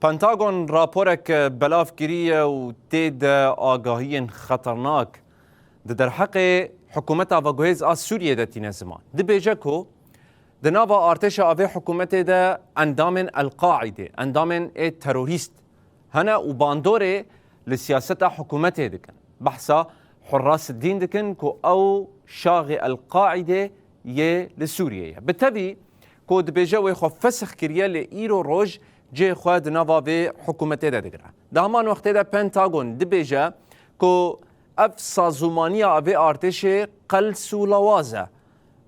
پنتاگون راپورك بلاف گیریه و تید آگاهی خطرناک در حق حکومت آواگوهز از سوریه ده تینه زمان ده بیجه که ده ناوا ارتش آوه حکومت ده اندام القاعده اندام تروریست هنا و باندوره لسیاست حکومت دکن بحثا حراس الدين دكن كو او شاغي القاعده يه لسوريا بالتالي كو دبيجا خو فسخ كريا لايرو روج جي خواد نافا في حكومتي دا دغرا دهمان وقت دا بنتاغون دبيجا كو اف سازومانيا في ارتش قل سولوازا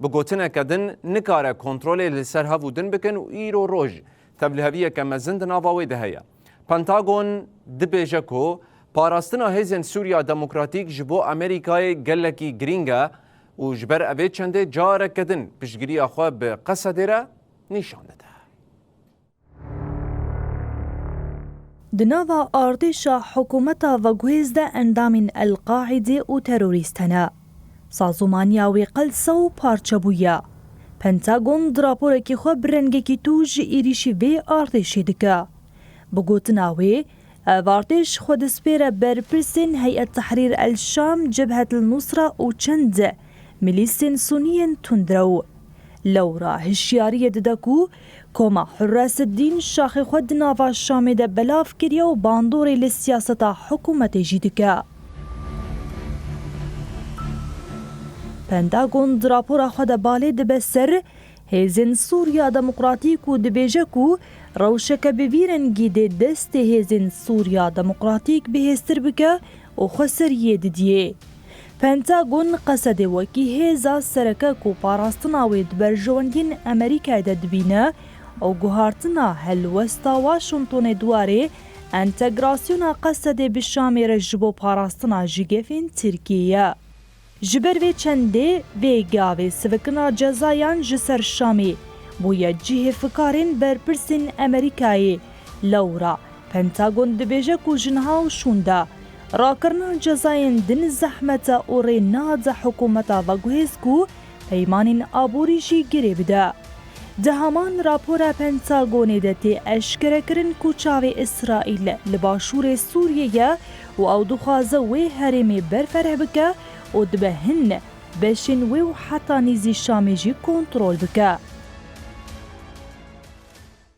بگوتنا كدن نكاره كنترول لسر هفودن بكن و ايرو روج تبلهبيه كما زند نافا وي دهيا بنتاغون دبيجا كو پاراستنا هیزن سوریا دموکراتیک جبو امریکای گلکی گرینگا و جبر اوه چنده جاره کدن پشگیری آخوا به قصده را نشان ده. دناوا ارتشا حکومتا و گوهزده اندام القاعده و تروریستنا سازومانیا و قلسا و پارچبویا پنتاگون دراپور که خو برنگه کی توج ایریشی و ارتشی دکا بگوتناوی وارتش خود سبيرة بربرسن هيئة تحرير الشام جبهة النصرة وچند ميليسين سنيين تندرو لورا هشيارية ددكو كوما حراس الدين شاخي خود نافا الشام دا بلاف كريا وباندوري للسياسة حكومة جيدكا پنتاگون دراپورا خود بالي دبسر هيزن سوريا دموقراتيك و دبيجكو روشك ببيرن جيدي دست هيزن سوريا دموقراتيك بهستر بك و خسر يدديه پنتاگون قصد وكي هيزا سركا كو باراستنا و دبرجوندين امريكا دبينه او گوهارتنا هلوستا واشنطن دواري انتگراسيونا قصد بالشام رجبو باراستنا جيگفين تركيا جبر و چنده و گاوه سوکنا جزایان جسر شامی بویا جیه فکارین برپرسین امریکایی لورا پنتاگون دبیجه کو جنها و شونده راکرنا جزاین دن زحمتا و ریناد حکومتا و گوهزکو پیمانین آبوریشی گری بده. ده همان راپورا پنتاگونی دتی اشکره کرن کوچاوی اسرائیل لباشور سوریه و او دخوازه و هرمی برفره بکه و دبهن بشن و حتی نیزی شامی جی کنترول بکه.